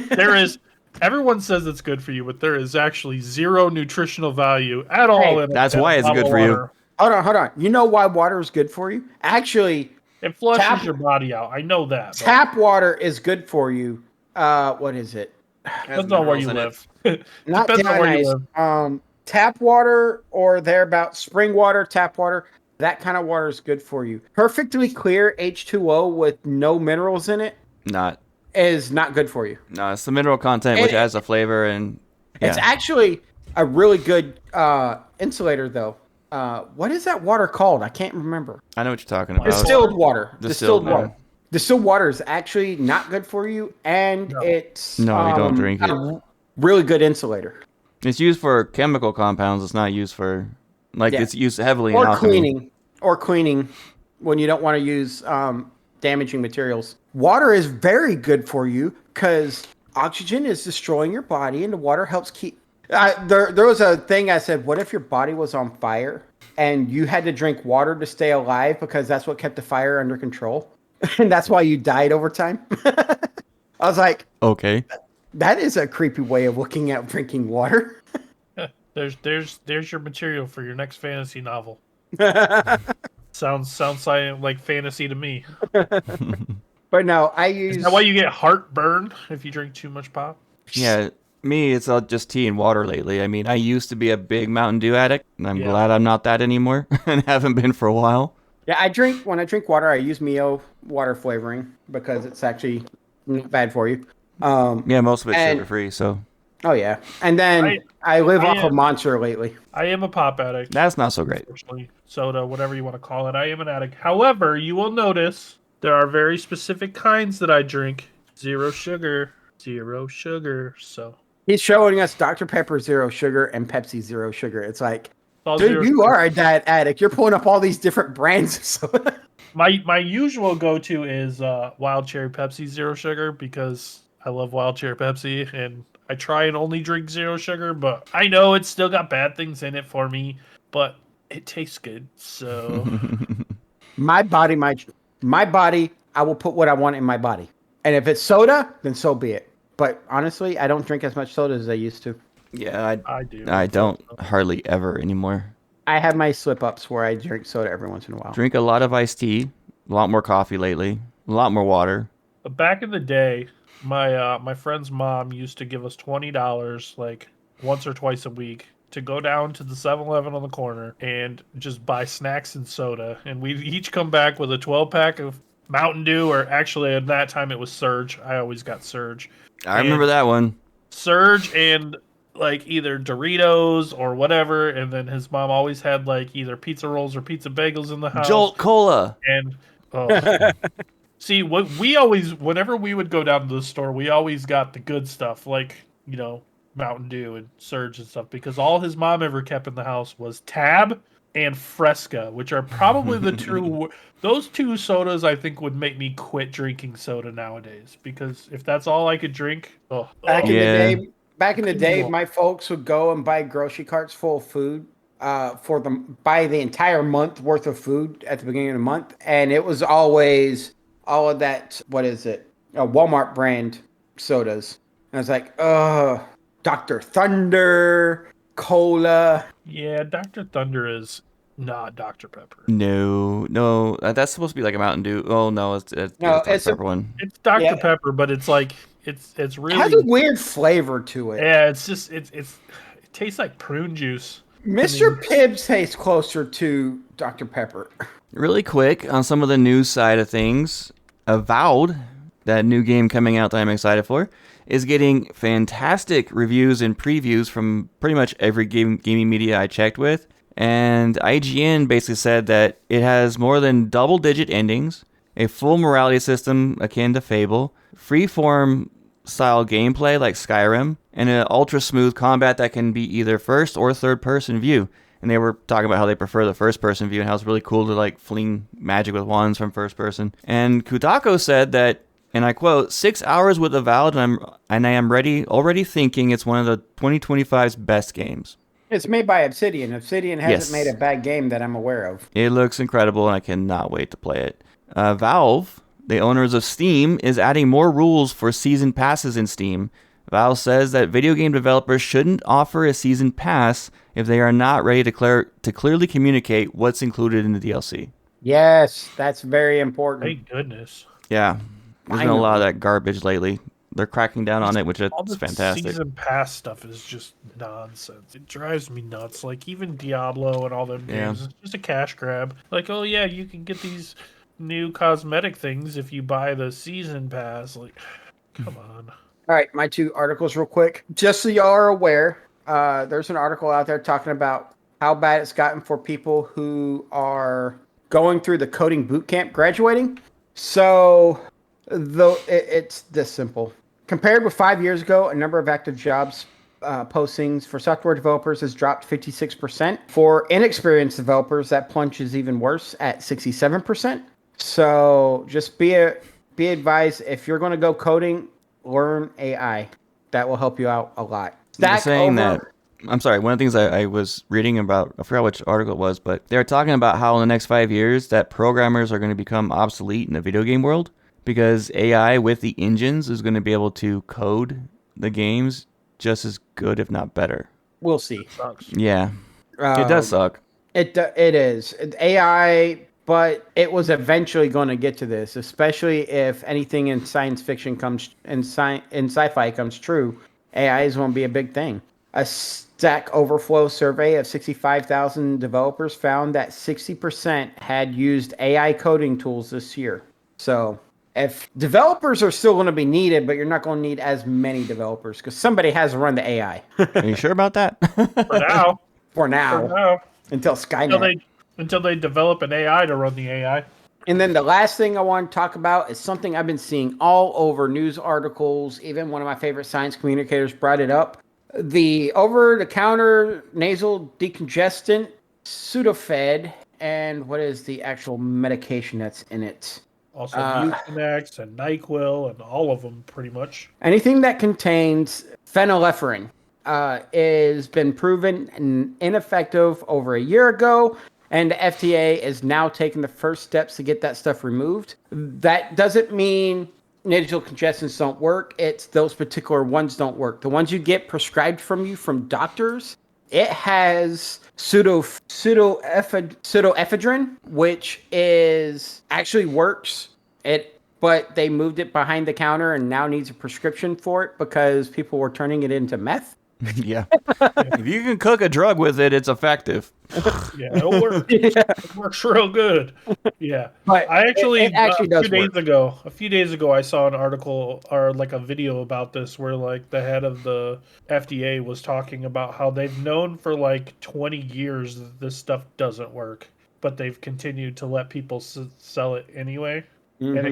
There is. Everyone says it's good for you, but there is actually zero nutritional value at all Hey, in it. that's why it's good for you. Hold on. You know why water is good for you? Actually, It flushes Tap- your body out. I know that. but tap water is good for you. What is it? Depends on where you live. Not Depends on where you deionized. Tap water or thereabout, spring water, tap water. That kind of water is good for you. Perfectly clear H2O with no minerals in it Not. is not good for you. No, it's the mineral content which adds a flavor and. Yeah. It's actually a really good insulator, though. What is that water called? I can't remember. I know what you're talking about. Distilled water. Distilled water. water. Distilled water is actually not good for you, and it's No, you don't drink it. a really good insulator. It's used for chemical compounds. It's not used for Yeah. it's used heavily in Or alchemy. cleaning when you don't want to use damaging materials. Water is very good for you because oxygen is destroying your body, and the water helps keep. There was a thing I said. What if your body was on fire and you had to drink water to stay alive because that's what kept the fire under control, and that's why you died over time? I was like, Okay. that is a creepy way of looking at drinking water. There's your material for your next fantasy novel. Sounds like fantasy to me. But no, I use. Is that why you get heartburn if you drink too much pop? Yeah. Me, it's all just tea and water lately. I mean, I used to be a big Mountain Dew addict, and I'm glad I'm not that anymore, and haven't been for a while. Yeah, when I drink water, I use Mio water flavoring because it's actually not bad for you. Yeah, most of it's and- sugar-free, so Oh yeah, and then I live off of Monster lately. I am a pop addict. that's not so great. Unfortunately, soda, whatever you want to call it. I am an addict. However, you will notice there are very specific kinds that I drink. Zero sugar. So He's showing us Dr. Pepper Zero Sugar and Pepsi Zero Sugar. It's like, all dude, zero you sugar. are a diet addict. You're pulling up all these different brands of soda. My usual go-to is Wild Cherry Pepsi Zero Sugar because I love Wild Cherry Pepsi and I try and only drink zero sugar, but I know it's still got bad things in it for me, but it tastes good. So My body, I will put what I want in my body. And if it's soda, then so be it. But honestly, I don't drink as much soda as I used to. Yeah, I do. I don't hardly ever anymore. I have my slip-ups where I drink soda every once in a while. Drink a lot of iced tea, a lot more coffee lately, a lot more water. Back in the day, my friend's mom used to give us $20 like once or twice a week to go down to the 7-Eleven on the corner and just buy snacks and soda. And we'd each come back with a 12-pack of Mountain Dew, or actually at that time it was Surge. I always got Surge. I remember that one. Surge and like either Doritos or whatever. And then his mom always had like either pizza rolls or pizza bagels in the house. Jolt Cola. And see, what we always, whenever we would go down to the store, we always got the good stuff, like, Mountain Dew and Surge and stuff, because all his mom ever kept in the house was Tab and Fresca, which are probably the two. Those two sodas, I think, would make me quit drinking soda nowadays, because if that's all I could drink, Back in the day, Cool. my folks would go and buy grocery carts full of food buy the entire month worth of food at the beginning of the month, and it was always all of that, what is it? Walmart brand sodas. And I was like, oh, Dr. Thunder, Cola. Yeah, Dr. Thunder is not Dr. Pepper. No, that's supposed to be like a Mountain Dew. Oh no, it's No, the Dr. Pepper one. It's Dr. Yeah. Pepper, but it's like it's It really has a weird flavor to it. yeah. It's just it tastes like prune juice. Mr. Pibbs tastes closer to Dr. Pepper. Really quick on some of the news side of things, Avowed, that new game coming out that I'm excited for, is getting fantastic reviews and previews from pretty much every gaming media I checked with. And IGN basically said that it has more than double-digit endings, a full morality system akin to Fable, freeform style gameplay like Skyrim, and an ultra-smooth combat that can be either first or third-person view. And they were talking about how they prefer the first-person view and how it's really cool to like fling magic with wands from first person. And Kotaku said that, and I quote, 6 hours with Avowed, and I am already thinking it's one of the 2025's best games. It's made by Obsidian. Obsidian hasn't Yes. made a bad game that I'm aware of. It looks incredible, and I cannot wait to play it. Valve, the owners of Steam, is adding more rules for season passes in Steam. Valve says that video game developers shouldn't offer a season pass if they are not ready to clearly communicate what's included in the DLC. Yes, that's very important. Thank goodness. Yeah, there's been a lot of that garbage lately. They're cracking down on it, which All is the fantastic. season pass stuff is just nonsense. It drives me nuts. Like even Diablo and all them games, it's just a cash grab. Like, oh yeah, you can get these new cosmetic things if you buy the season pass. Like, come on. All right, my 2 articles real quick. Just so y'all are aware, there's an article out there talking about how bad it's gotten for people who are going through the coding boot camp graduating. So it's this simple. Compared with 5 years ago, a number of active jobs postings for software developers has dropped 56%. For inexperienced developers, that plunge is even worse at 67%. So just be advised, if you're going to go coding, learn AI. That will help you out a lot. I'm sorry, one of the things I was reading about, I forgot which article it was, but they were talking about how in the next 5 years that programmers are going to become obsolete in the video game world because AI with the engines is going to be able to code the games just as good, if not better. We'll see. Yeah, it does suck. It is. AI, but it was eventually going to get to this, especially if anything in science fiction in sci-fi comes true. AI is going to be a big thing. A Stack Overflow survey of 65,000 developers found that 60% had used AI coding tools this year. So if developers are still going to be needed, but you're not going to need as many developers because somebody has to run the AI. Are you sure about that? For now. For now. Until Skynet. Until they develop an AI to run the AI. And then the last thing I want to talk about is something I've been seeing all over news articles. Even one of my favorite science communicators brought it up. The over-the-counter nasal decongestant, Sudafed, and what is the actual medication that's in it? Also Mucinex and NyQuil and all of them pretty much. Anything that contains phenylephrine has been proven ineffective over a year ago. And the FDA is now taking the first steps to get that stuff removed. That doesn't mean nasal congestants don't work. It's those particular ones don't work. The ones you get prescribed from doctors, it has pseudoephedrine, which is actually works. But they moved it behind the counter and now needs a prescription for it because people were turning it into meth. Yeah. If you can cook a drug with it, it's effective. Yeah, it'll work. It works real good. Yeah. But I actually, it actually does work. A few days ago, I saw an article or like a video about this where like the head of the FDA was talking about how they've known for like 20 years that this stuff doesn't work, but they've continued to let people sell it anyway. Mm-hmm. And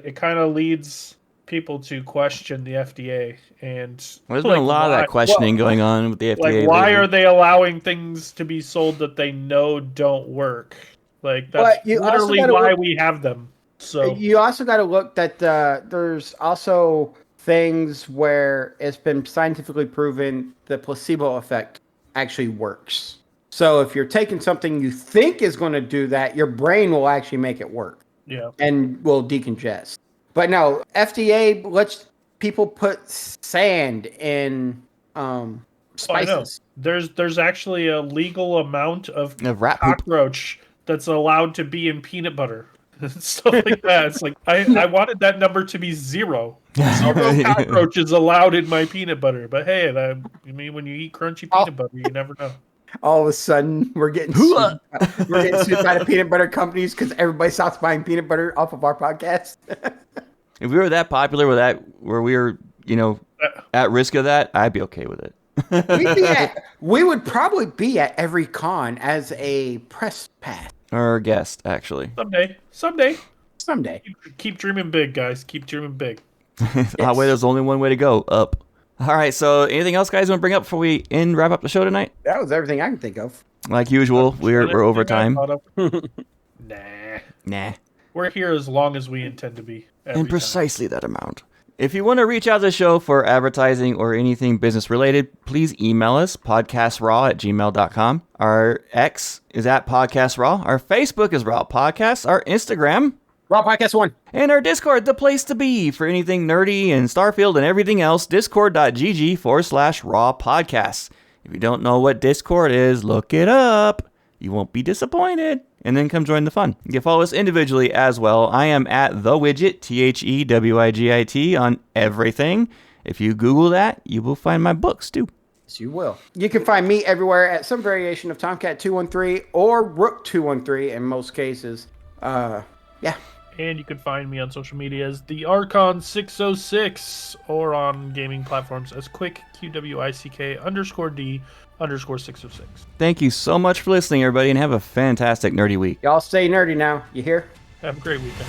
it kind of leads people to question the FDA. And there's been a lot of that questioning going on with the FDA. Like, why are they allowing things to be sold that they know don't work? Like, that's literally why we have them. So you also got to look that there's also things where it's been scientifically proven the placebo effect actually works. So if you're taking something you think is going to do that, your brain will actually make it work. Yeah. and will decongest. But no, FDA lets people put sand in Oh, I know. spices. There's actually a legal amount of Of rat poop. cockroach that's allowed to be in peanut butter. Stuff like that. It's like I wanted that number to be 0. 0 cockroaches allowed in my peanut butter. But hey, I mean, when you eat crunchy peanut butter, you never know. All of a sudden, we're getting sued. We're getting sued by the peanut butter companies because everybody stops buying peanut butter off of our podcast. If we were that popular where we were, at risk of that, I'd be okay with it. We would probably be at every con as a press pass. Or a guest, actually. Someday. Keep dreaming big, guys. Keep dreaming big. That way, there's only one way to go, up. All right, so anything else, guys, want to bring up before we wrap up the show tonight? That was everything I can think of. Like usual, we're over time. Nah. We're here as long as we intend to be. And precisely that amount. If you want to reach out to the show for advertising or anything business related, please email us, podcastraw@gmail.com. Our X is at podcastraw. Our Facebook is Raw Podcasts. Our Instagram, Raw Podcast 1. And our Discord, the place to be for anything nerdy and Starfield and everything else, discord.gg/Raw Podcasts. If you don't know what Discord is, look it up. You won't be disappointed. And then come join the fun. You can follow us individually as well. I am at The Widget, THEWIGIT, on everything. If you Google that, you will find my books too. Yes, you will. You can find me everywhere at some variation of Tomcat213 or Rook213 in most cases. Yeah. And you can find me on social media as the Archon606 or on gaming platforms as Quick, QWICK_D_606. Thank you so much for listening, everybody, and have a fantastic nerdy week. Y'all stay nerdy now. You hear? Have a great weekend.